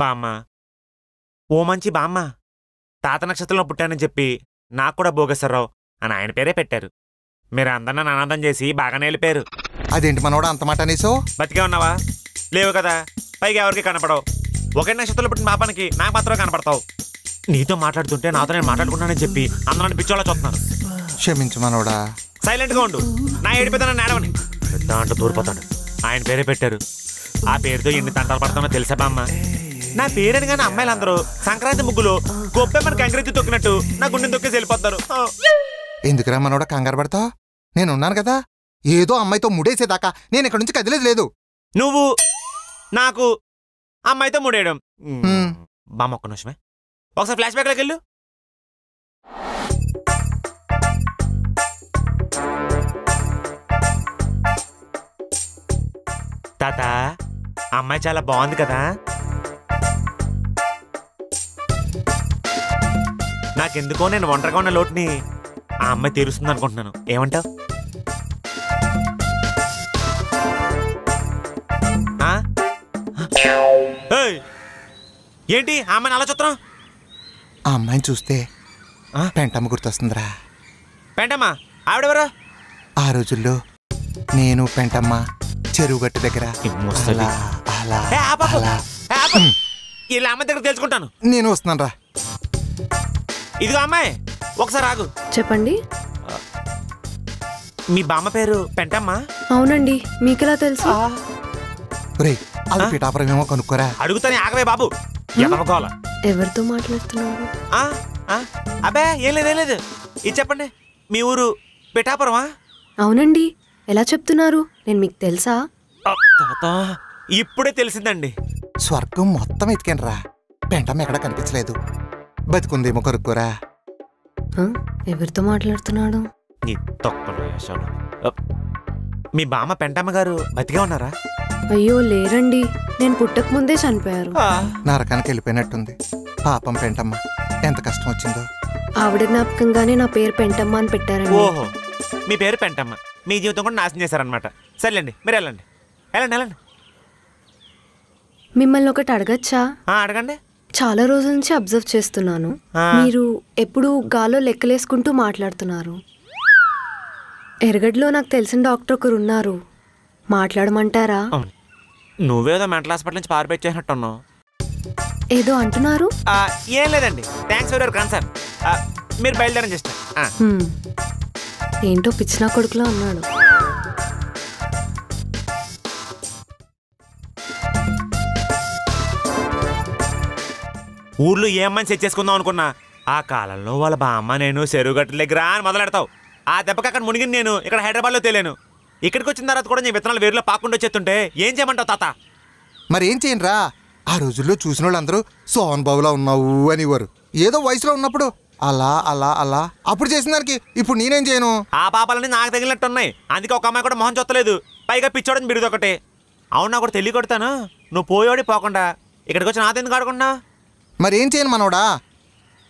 బామ్మ, ఓ మంచి బామ్మ, తాత నక్షత్రంలో పుట్టానని చెప్పి నాకు కూడా భోగేశ్వరరావు అని ఆయన పేరే పెట్టారు. మీరు అందరిని నన్ను అనాథం చేసి బాగానే వెళ్ళిపోయారు. అదేంటి మనోడా అంత మాట అనేసో? బతికే ఉన్నావా? లేవు కదా. పైగా ఎవరికి కనపడవు. ఒకే నక్షత్రంలో పుట్టిన పాపానికి నాకు మాత్రమే కనపడతావు. నీతో మాట్లాడుతుంటే నాతో నేను మాట్లాడుకున్నానని చెప్పి అందరూ పిచ్చోళ్ళ చూస్తున్నాను. క్షమించు మనోడా. సైలెంట్గా ఉండు. నా ఏడిపోతాను నేడవని దాంట్లో దూరిపోతాడు. ఆయన పేరే పెట్టారు. ఆ పేరుతో ఎన్ని తంటాలు పడతానో తెలుసా బామ్మ? నా పేరని కానీ అమ్మాయిలందరూ సంక్రాంతి ముగ్గులు గొప్పెమ్మని కంకరించి తొక్కినట్టు నా గుండెని తొక్కేసి వెళ్ళిపోతారు. ఎందుకురా మనోడా కంగారు పడతావు? నేనున్నాను కదా. ఏదో అమ్మాయితో ముడేసేదాకా నేను ఇక్కడ నుంచి కదిలేదు లేదు. నువ్వు నాకు అమ్మాయితో ముడేయడం బామ్మ ఒక్క నిమిషమే. ఒకసారి ఫ్లాష్ బ్యాక్ లోకి వెళ్ళు. తాత, అమ్మాయి చాలా బాగుంది కదా. నాకెందుకో నేను ఒంటరిగా ఉన్న లోటుని ఆ అమ్మాయి తీరుస్తుంది అనుకుంటున్నాను. ఏమంటావు? ఏంటి ఆ అమ్మాయిని అలా చూస్తున్నావు? ఆ అమ్మాయిని చూస్తే పెంటమ్మ గుర్తొస్తుందిరా. పెంటమ్మ? ఆవిడెవరా? ఆ రోజుల్లో నేను పెంటమ్మ చెరువు గట్టు దగ్గర ఇలా అమ్మాయి దగ్గర తెలుసుకుంటాను. నేను వస్తున్నాను రా. ఇదిగో అమ్మాయి, ఒకసారి ఆగు. చెప్పండి. మీ బామ్మ పేరు పెంటమ్మ? అవునండి. మీకెలా తెలుసు? అది పిఠాపురం ఏమో కనుక్కోరా. అడుగుతానే ఆగవే బాబు. ఎవరితో మాట్లాడుతున్నారు? అబ్బే ఏం లేదు. ఇది చెప్పండి, మీ ఊరు పిఠాపురమా? అవునండి. ఎలా చెప్తున్నారు? నేను మీకు తెలుసా? ఇప్పుడే తెలిసిందండి. స్వర్గం మొత్తం ఎతికాను రా, పెంటమ్మ ఎక్కడా కనిపించలేదు. బతికుందేమో కనుక్కోరా. ఎవరితో మాట్లాడుతున్నాడు? మీ బామ్మ పెంటమ్మ గారు బతికే ఉన్నారా? అయ్యో లేరండి, నేను పుట్టక ముందే చనిపోయారు. నరకానికి వెళ్ళిపోయినట్టుంది పాపం పెంటమ్మ. ఎంత కష్టం వచ్చిందో. ఆవిడ జ్ఞాపకంగానే నా పేరు పెంటమ్మ అని పెట్టారండి. ఓహో, మీ పేరు పెంటమ్మ, మీ జీవితం కూడా నాశనం చేశారనమాట. సర్లేండి, మీరు వెళ్ళండి. మిమ్మల్ని ఒకటి అడగచ్చా? అడగండి. చాలా రోజుల నుంచి అబ్జర్వ్ చేస్తున్నాను. మీరు ఎప్పుడు గాల్లో లెక్కలేసుకుంటూ మాట్లాడుతున్నారు. ఎరగడ్లో నాకు తెలిసిన డాక్టర్ ఒకరు ఉన్నారు, మాట్లాడమంటారా? నువ్వేదో మెంటల్ హాస్పిటల్ నుంచి పారిపోయి చేసినట్టున్నావు. ఏదో అంటున్నారు. ఏం లేదండి, థ్యాంక్స్ ఫర్ యువర్ కన్సర్న్. మీరు బయలుదేరని చేస్తా. ఏంటో పిచ్చినా కొడుకులో అన్నాడు. ఊర్లో ఏ అమ్మాయిని సెట్ చేసుకుందాం అనుకున్నా, ఆ కాలంలో వాళ్ళ బామ్మ నేను చెరువు గట్ల దగ్గర అని మొదలెడతావు. ఆ దెబ్బకి అక్కడ మునిగిన నేను ఇక్కడ హైదరాబాద్లో తేలేను. ఇక్కడికి వచ్చిన తర్వాత కూడా నీ విత్తనాలు వేరులో పాకుండా వచ్చేస్తుంటే ఏం చేయమంటావు తాత? మరి ఏం చేయనురా, ఆ రోజుల్లో చూసిన వాళ్ళందరూ సోహన్ బాబులా ఉన్నావు అనేవారు. ఏదో వయసులో ఉన్నప్పుడు అలా అలా అలా అప్పుడు చేసిన దానికి ఇప్పుడు నేనేం చేయను? ఆ పాపాలన్నీ నాకు తగిలినట్టున్నాయి. అందుకే ఒక అమ్మాయి కూడా మొహం చూస్తలేదు. పైగా పిచ్చోడని బిరుదొకటే. అవునా కూడా తెలియ కొడతాను. నువ్వు పోయోడి పోకుండా ఇక్కడికి వచ్చి నాతో ఎందుకు ఆడుకున్నా? మరి ఏం చేయను మనోడా,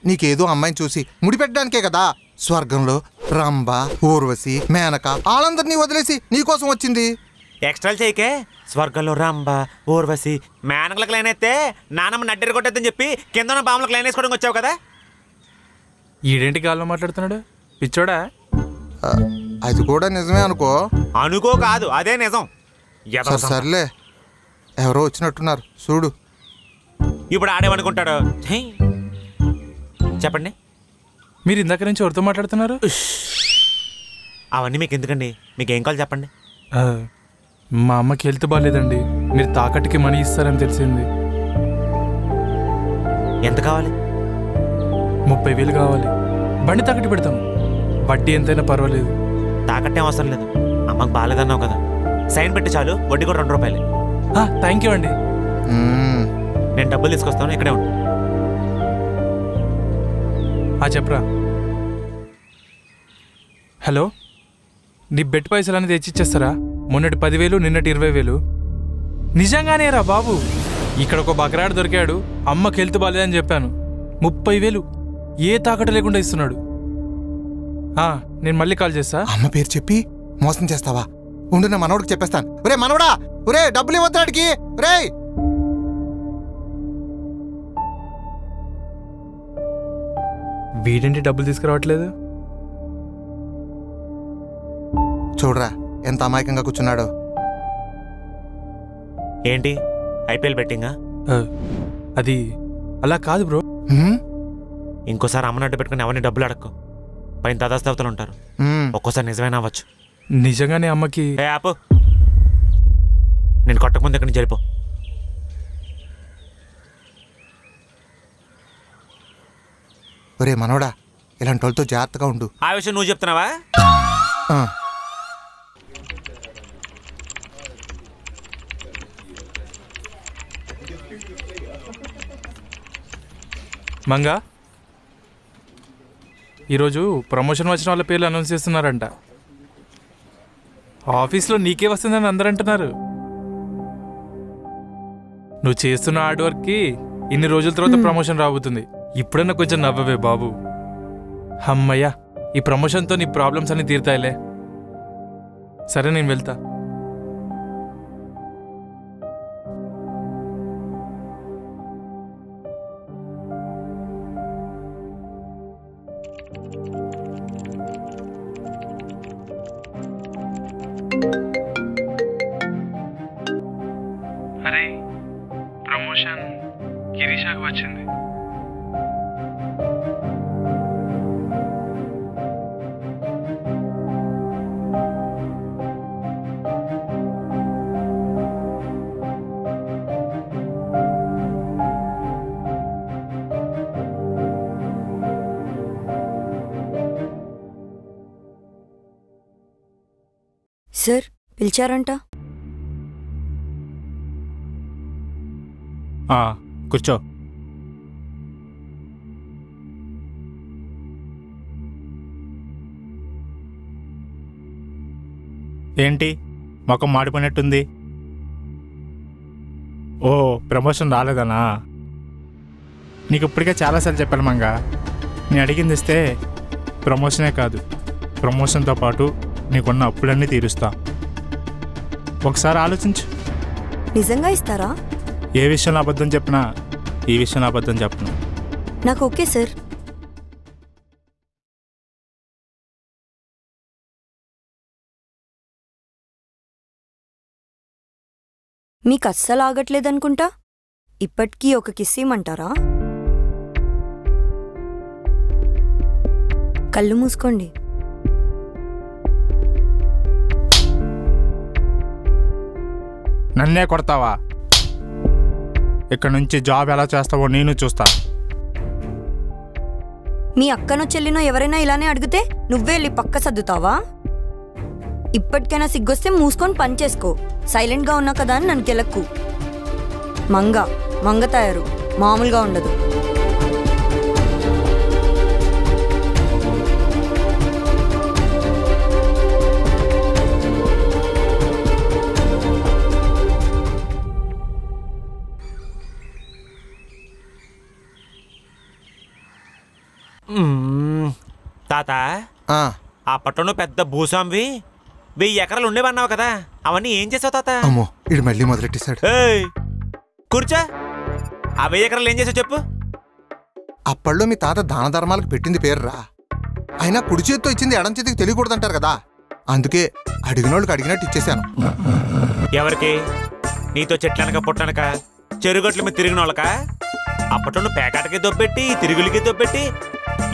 నీకేదో అమ్మాయిని చూసి ముడిపెట్టడానికే కదా స్వర్గంలో రంభ, ఊర్వశి, మేనక వాళ్ళందరినీ వదిలేసి నీకోసం వచ్చింది. ఎక్స్ట్రాలు చేయకే. స్వర్గంలో రంభ, ఊర్వశి, మేనకలకు లైన్ అయితే నానమ్మ నడ్డెర కొట్టేద్దని చెప్పి కింద బామ్మలకు లైన్ వేసుకోవడానికి వచ్చావు కదా. ఈడేంటి గాల్లో మాట్లాడుతున్నాడు పిచ్చోడా? అది కూడా నిజమే అనుకో. అనుకో కాదు, అదే నిజం. సర్లే, ఎవరో వచ్చినట్టున్నారు చూడు. ఇప్పుడు ఆడేమనుకుంటాడు? చెప్పండి. మీరు ఇందాక నుంచి ఎవరితో మాట్లాడుతున్నారు? అవన్నీ మీకు ఎందుకండి, మీకు ఏం కావాలి చెప్పండి. మా అమ్మకి హెల్త్ బాగాలేదండి, మీరు తాకట్టుకి మనీ ఇస్తారని తెలిసింది. ఎంత కావాలి? 30,000 కావాలి. బండి తాకట్టు పెడతాం, వడ్డీ ఎంతైనా పర్వాలేదు. తాకట్టే అవసరం లేదు, అమ్మకు బాగాలేదన్నావు కదా, సైన్ పెట్టి చాలు, వడ్డీ కూడా 2 రూపాయలే. థ్యాంక్ యూ అండి. నేను డబ్బులు తీసుకొస్తాను, ఇక్కడే ఉండు. చెప్పరా. హలో, నీ బెట్ పైసలు అనేది తెచ్చిచ్చేస్తారా? మొన్నటి 10,000, నిన్నటి 20,000. నిజంగానే రా బాబు, ఇక్కడ ఒక బకరాడు దొరికాడు, అమ్మకి హెల్త్ బాగాలేదని చెప్పాను. 30,000 ఏ తాకట్టు లేకుండా ఇస్తున్నాడు. నేను మళ్ళీ కాల్ చేస్తా. అమ్మ పేరు చెప్పి మోసం చేస్తావా? ఉండు, నా మనోడికి చెప్పేస్తాను. ఒరే మనోడా, ఒరే డబ్బులు ఇవ్వద్దాడికి. ఒరే వీడేంటి డబ్బులు తీసుకురావట్లేదు? చూడరా ఎంత అమాయకంగా కూర్చున్నాడో. ఏంటి ఐపీఎల్ బెట్టింగా? అది అలా కాదు బ్రో. ఇంకోసారి అమ్మని అడ్డు పెట్టుకుని ఎవరిని డబ్బులు అడక్కు. పైన తదాస్తవతలు ఉంటారు. ఒక్కోసారి నిజమైనా అవ్వచ్చు. నిజంగానే అమ్మకి. ఆపు, నేను కొట్టకముందు ఇక్కడి నుంచి వెళ్ళిపో. ఒరే మనోడా, ఇలాంటి వాళ్ళతో జాగ్రత్తగా ఉండు. ఆ విషయం నువ్వు చెప్తున్నావా? మంగా, ఈరోజు ప్రమోషన్ వచ్చిన వాళ్ళ పేర్లు అనౌన్స్ చేస్తున్నారంట. ఆఫీస్లో నీకే వస్తుందని అందరూ అంటున్నారు. నువ్వు చేస్తున్న హార్డ్ వర్క్కి ఇన్ని రోజుల తర్వాత ప్రమోషన్ రాబోతుంది. ఇప్పుడన్నా కొంచెం నవ్వవే బాబు. అమ్మయ్యా, ఈ ప్రమోషన్తో నీ ప్రాబ్లమ్స్ అన్ని తీరుతాయిలే. సరే, నేను వెళ్తా. అరే, ప్రమోషన్ గిరీషాకు వచ్చింది. సార్ పిలిచారంట. కూర్చో. ఏంటి మొఖం మాడిపోయినట్టుంది? ఓ, ప్రమోషన్ రాలేదనా? నీకు ఇప్పటికే చాలాసార్లు చెప్పాను మంగా, నేను అడిగింది ఇస్తే ప్రమోషనే కాదు, ప్రమోషన్తో పాటు నీకున్న అప్పులన్నీ తీరుస్తా. ఒకసారి ఆలోచించు. నిజంగా ఇస్తారా? ఏ విషయంలో అబద్ధం చెప్పినా ఈ విషయంలో అబద్ధం చెప్పను. నాకు ఓకే సార్. మీకు అస్సలు ఆగట్లేదనుకుంటా. ఇప్పటికీ ఒక కిస్ ఇమ్మంటారా? కళ్ళు మూసుకోండి. నన్నే కొడతావా? ఇక్కడ నుంచి జాబ్ ఎలా చేస్తావో నేను చూస్తా. మీ అక్కనో చెల్లినో ఎవరైనా ఇలానే అడిగితే నువ్వే వెళ్ళి పక్క సర్దుతావా? ఇప్పటికైనా సిగ్గొస్తే మూసుకొని పని చేసుకో. సైలెంట్గా ఉన్నా కదా అని నన్ను కెలక్కు. మంగ తయారు మామూలుగా ఉండదు. తాత, ఆ పట్టణం పెద్ద భూస్వామివి 1000 ఎకరాలు ఉండేవన్నావు కదా, అవన్నీ ఏం చేసావు తాత? అమ్మో, ఇది మళ్ళీ మొదలెట్టేశాడు. కూర్చో. ఆ 1000 ఎకరాలు ఏం చేసావు చెప్పు. అప్పట్లో మీ తాత దాన ధర్మాలకు పెట్టింది పేరురా. అయినా కుడి చేతితో ఇచ్చింది ఎడం చేతికి తెలియకూడదంటారు కదా, అందుకే అడిగినోళ్ళకి అడిగినట్టు ఇచ్చేశాను. ఎవరికి? నీతో చెట్లనక పుట్టనక చెరుగట్ల మీద తిరిగిన వాళ్ళక? అప్పట్లో పేకాటకి దొబ్బెట్టి తిరుగులకి దొబ్బెట్టి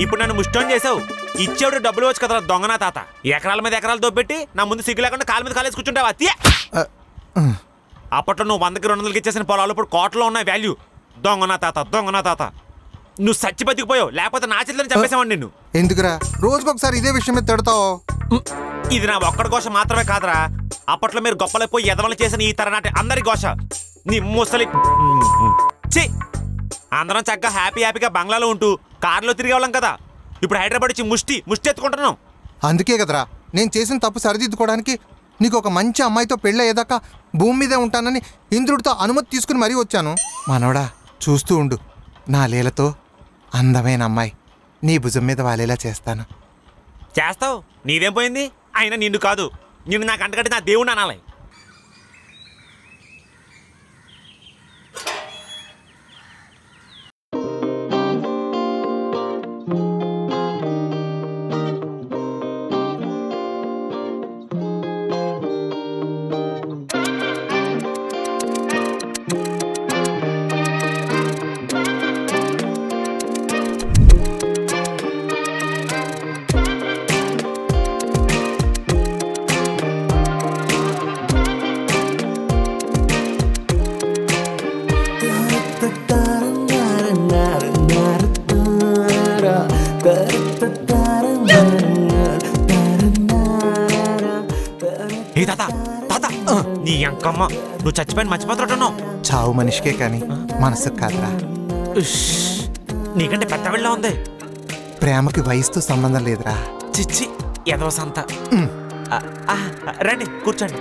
ఇప్పుడు నన్ను ముష్టం చేసావు. ఇచ్చేవాడు డబ్బులు వచ్చి కదా దొంగనా తాత. ఎకరాల మీద ఎకరాలు దొబ్బెట్టి నా ముందు సిగ్గు లేకుండా కాలు మీద కాలేసి కూర్చుంటావా? అప్పట్లో నువ్వు 100కి 200కి ఇచ్చేసిన పొలాలు ఇప్పుడు కోటలో ఉన్న వాల్యూ. దొంగనా తాత. నువ్వు సచ్చి బతికిపోయావు, లేకపోతే నా చేతిలో చంపేసావండి నిన్ను. ఎందుకురా రోజుకొకసారి ఇదే విషయం మీద తిడతావు? ఇది నా ఒక్కడి గోష మాత్రమే కాదురా, అప్పట్లో మీరు గొప్పలైపోయి ఎదవలు చేసిన ఈ తరనాటి అందరి గోష. నీ ముసలి ఛీ! అందరం చక్కగా హ్యాపీగా బంగ్లాలో ఉంటూ కారులో తిరిగేవాళ్ళం కదా, ఇప్పుడు హైదరాబాద్ వచ్చి ముష్టి ఎత్తుకుంటున్నాం. అందుకే కదరా నేను చేసిన తప్పు సరిదిద్దుకోవడానికి నీకు ఒక మంచి అమ్మాయితో పెళ్ళి అయ్యేదాకా భూమి మీదే ఉంటానని ఇంద్రుడితో అనుమతి తీసుకుని మరీ వచ్చాను. మనవడా, చూస్తూ ఉండు, నా లీలతో అందమైన అమ్మాయి నీ భుజం మీద వాలేలా చేస్తాను. చేస్తావు, నీదేం పోయింది? అయినా నిన్ను కాదు, నిన్ను నాకు అంటగట్టి నా దేవుడు అనాలి. ఏ తాత తాత నీ అంకమ్మ నువ్వు చచ్చిపోయిన మర్చిపోతున్నావు. చావు మనిషికే కానీ మనసుకు కాదురా. నీకంటే పెద్ద వెళ్ళ ఉంది. ప్రేమకి వయసుతో సంబంధం లేదురా. చిచ్చి ఎదవ సంత. రండి కూర్చోండి.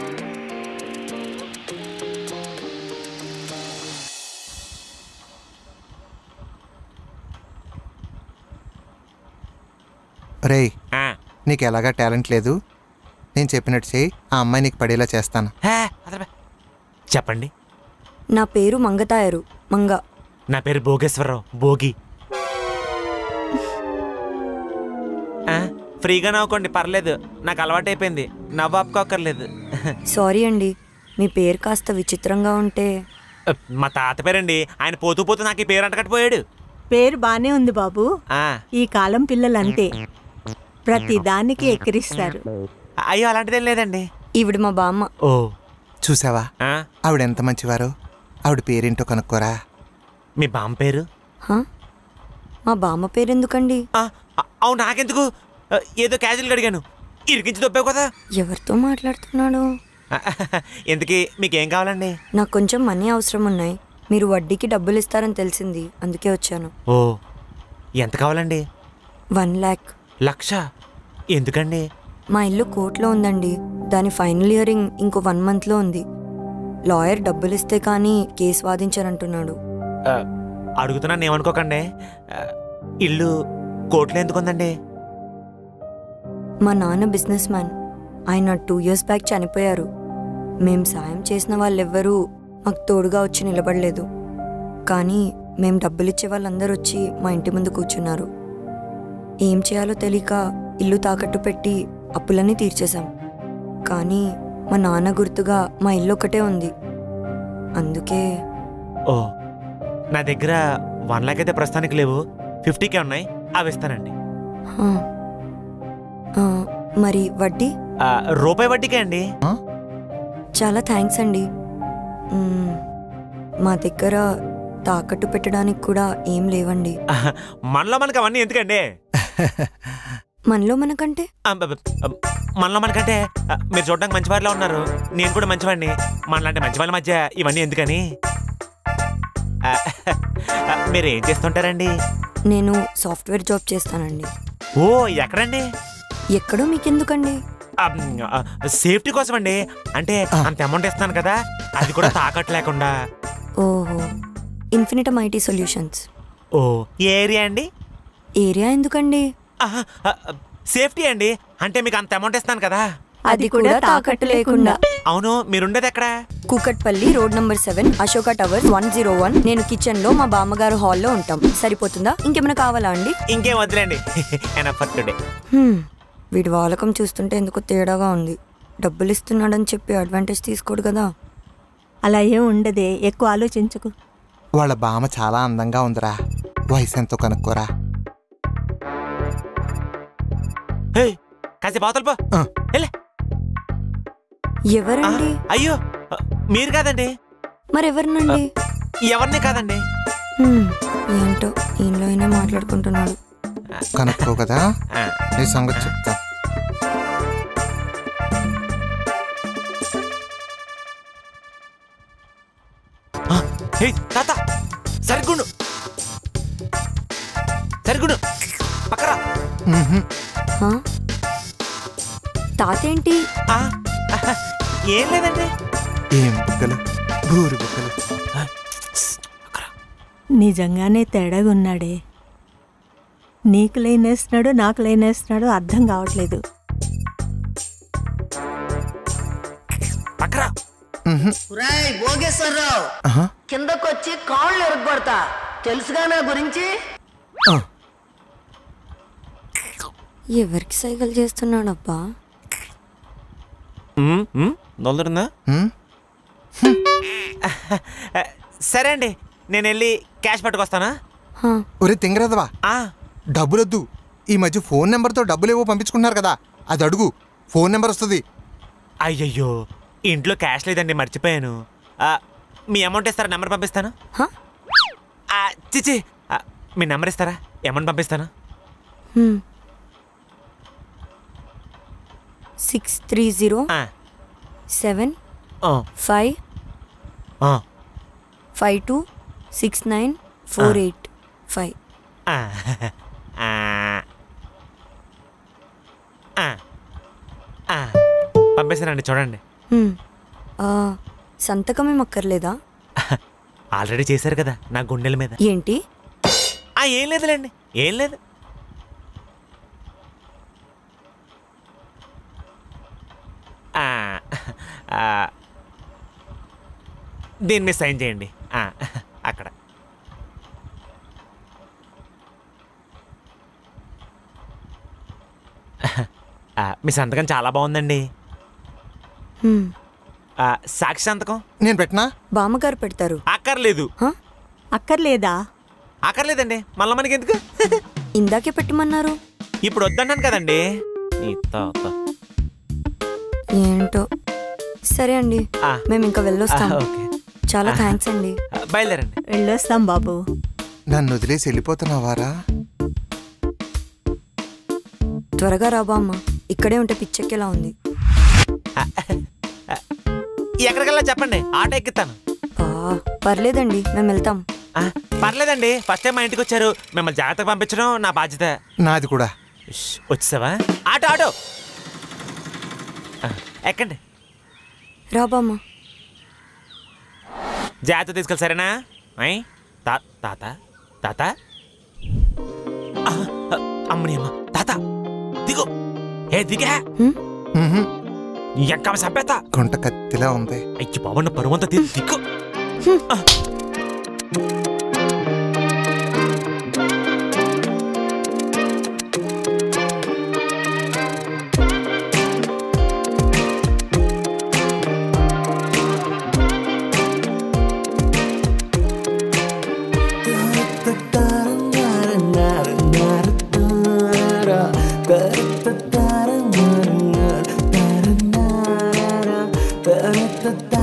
రేయ్, నీకు ఎలాగా టాలెంట్ లేదు. నేను చెప్పినట్టు చేయి, ఆ అమ్మాయి నీకు పడేలా చేస్తాను. చెప్పండి. నా పేరు మంగతాయరు. మంగ. నా పేరు భోగేశ్వరరావు. భోగి. ఫ్రీగా నవ్వుకోండి, పర్లేదు. నాకు అలవాటు అయిపోయింది, నవ్వు ఆపుకోక్కర్లేదు. సారీ అండి, మీ పేరు కాస్త విచిత్రంగా ఉంటే. మా తాత పేరండి. ఆయన పోతూ పోతూ నాకు ఈ పేరు అంటకట్టిపోయాడు. పేరు బానే ఉంది బాబు. ఈ కాలం పిల్లలంతే, ప్రతి దానికి ఎక్కిరిస్తారు. అయ్యో అలాంటిదేం లేదండి. ఈవిడ మా బామ్మ. ఓ చూసావా ఆవిడ ఎంత మంచివారో. ఆవిడ పేరేంటో కనుక్కోరా. మీ బామ్మ పేరు? మా బామ్మ పేరు ఎందుకండి? అవును, నాకెందుకు, ఏదో క్యాజువల్గా అడిగాను. ఇరికించి దొబ్బావు కదా. ఎవరితో మాట్లాడుతున్నాడు? ఎందుకు, మీకేం కావాలండి? నాకు కొంచెం మనీ అవసరం ఉన్నాయి. మీరు వడ్డీకి డబ్బులు ఇస్తారని తెలిసింది, అందుకే వచ్చాను. ఓ ఎంత కావాలండి? 1 lakh. లక్ష? ఎందుకండి? మా ఇల్లు కోర్టులో ఉందండి. దాని ఫైనల్ హియరింగ్ ఇంకో 1 monthలో ఉంది. లాయర్ డబ్బులు ఇస్తే కానీ కేసు వాదించారంటున్నాడు. అడుగుతున్నాను, ఏమనుకోకండి. ఇల్లు కోర్టులో ఎందుకుందండి? మా నాన్న బిజినెస్ మ్యాన్. ఆయన 2 years బ్యాక్ చనిపోయారు. మేం సాయం చేసిన వాళ్ళెవ్వరూ మాకు తోడుగా వచ్చి నిలబడలేదు. కానీ మేం డబ్బులిచ్చే వాళ్ళందరూ వచ్చి మా ఇంటి ముందు కూర్చున్నారు. ఏం చేయాలో తెలియక ఇల్లు తాకట్టు పెట్టి అప్పులన్నీ తీర్చేశాం. కానీ మా నాన్న గుర్తుగా మా ఇల్లు ఒకటే ఉంది, అందుకే. ఓ నా దగ్గర 1 lakh అయితే ప్రస్తుతానికి లేవు. 50K ఉన్నాయి, అవి ఇస్తానండి. మరి వడ్డీ? రూపాయి వడ్డీకే అండి. చాలా థ్యాంక్స్ అండి. మా దగ్గర తాకట్టు పెట్టడానికి కూడా ఏం లేవండి. మనలో మనకు అవన్నీ ఎందుకండి? మనలో మనకంటే మనలో మనకంటే మీరు చూడడానికి మంచివారిలో ఉన్నారు, నేను కూడా మంచివాడిని. మనలాంటి మంచి వాళ్ళ మధ్య ఇవన్నీ ఎందుకని. మీరు ఏం చేస్తుంటారండి? నేను సాఫ్ట్వేర్ జాబ్ చేస్తానండి. ఓ ఎక్కడండి? ఎక్కడో మీకెందుకండి? సేఫ్టీ కోసం అండి. అంటే అంత అమౌంట్ ఇస్తాను కదా, అది కూడా తాకట్టు లేకుండా. ఓహో, ఇన్ఫినిటమ్ ఐటీ సొల్యూషన్స్. ఓ ఏరియా అండి? ఏరియా ఎందుకండి? సేఫ్టీ అండి. అంటే మీకు అంత అమౌంట్ ఇస్తాను కదా, అది కూడా తాకట్టు లేకుండా. అవును, మీరుండేది ఎక్కడ? Kukatpally road number 7, Ashoka towers 101. నేను కిచెన్ లో, మా బామ్మగారు హాల్లో ఉంటాం. సరిపోతుందా? ఇంకేమైనా కావాలా అండి? ఇంకేం వద్దులేండి. వీడి వాలకం చూస్తుంటే ఎందుకో తేడాగా ఉంది. డబ్బులు ఇస్తున్నాడని చెప్పి అడ్వాంటేజ్ తీసుకోడు కదా. అలా ఏం ఉండదే, ఎక్కువ ఆలోచించుకు. వాళ్ళ బామ్మ చాలా అందంగా ఉందిరా. వయసు ఎంతో కనుక్కోరా. కాసేపు అవతల పో. ఎవరండి? అయ్యో మీరు కాదండి. మరెవరినండి? ఎవరిని కాదండి. ఏంటో ఈయనలో అయినా మాట్లాడుకుంటున్నాడు. కనుక్కో కదా, నీ సంగతి చెప్తా. తాత సరిగుండు, సరిగుండు పక్కరా. తాత ఏంటి? ఏం లేదండి. ఏం బుక్కలు, బూరు బుక్కలు. నిజంగానే తేడాగా ఉన్నాడే. నీకు లేనేస్తున్నాడు, నాకు లేనేస్తున్నాడు, అర్థం కావట్లేదు. పక్కరా. భోగేశ్వరరావు, కిందకొచ్చి కాళ్ళు ఎరగొడతా, తెలుసుగా నా గురించి. ఎవరికి సైకిల్ చేస్తున్నాడు అబ్బా? నొల్లుందా? సరే అండి, నేను వెళ్ళి క్యాష్ పట్టుకొస్తానా? ఒరే తింగరదవా, డబ్బులొద్దు. ఈ మధ్య ఫోన్ నెంబర్తో డబ్బులేవో పంపించుకుంటున్నారు కదా, అది అడుగు. ఫోన్ నెంబర్ వస్తుంది. అయ్యయ్యో, ఇంట్లో క్యాష్ లేదండి, మర్చిపోయాను. మీ అమౌంట్ ఇస్తారా? నెంబర్ పంపిస్తాను. చిచి, మీ నెంబర్ ఇస్తారా? అమౌంట్ పంపిస్తాను. 630 75525269485. పంపేశానండి, చూడండి. సంతకం ఏం అక్కర్లేదా? ఆల్రెడీ చేశారు కదా నా గుండెల మీద. ఏంటి? ఏం లేదులేండి, ఏం లేదు. దీని మీద సైన్ చేయండి అక్కడ. మీ సంతకం చాలా బాగుందండి. సాక్షి సంతకం నేను పెట్టినా? బామ్మగారు పెడతారు. అక్కర్లేదు. అక్కర్లేదా? అక్కర్లేదండి, మళ్ళీ మనకి ఎందుకు? ఇందాకే పెట్టమన్నారు. ఇప్పుడు వద్దన్నాను కదండి. ఏంటో. సరే అండి, మేము ఇంకా వెళ్ళొస్తాం. చాలా థ్యాంక్స్ అండి. బయలుదేరండి. వెళ్ళొస్తాం బాబు. నన్ను వదిలేసి వెళ్ళిపోతున్నావారా? త్వరగా రాబా అమ్మ, ఇక్కడే ఉంటే పిచ్చెక్కేలా ఉంది. ఎక్కడికెళ్ళా చెప్పండి, ఆటో ఎక్కిస్తాను. పర్లేదండి, మేము వెళ్తాం. పర్లేదండి, ఫస్ట్ టైం మా ఇంటికి వచ్చారు, మిమ్మల్ని జాగ్రత్తగా పంపించడం నా బాధ్యత. నాది కూడా. వచ్చేసావా? ఆటో ఆటో ఎక్కండి. రాబామ్మ, జాగ్రత్త తీసుకెళ్ళి, సరేనా? తాత తాత అమ్మని అమ్మ, తాత దిగు. దిగా ఎక్క సభ్యత గుంట కత్తిలా ఉంది. అయ్యి బాబన్న పరువంతా దిక్కు. da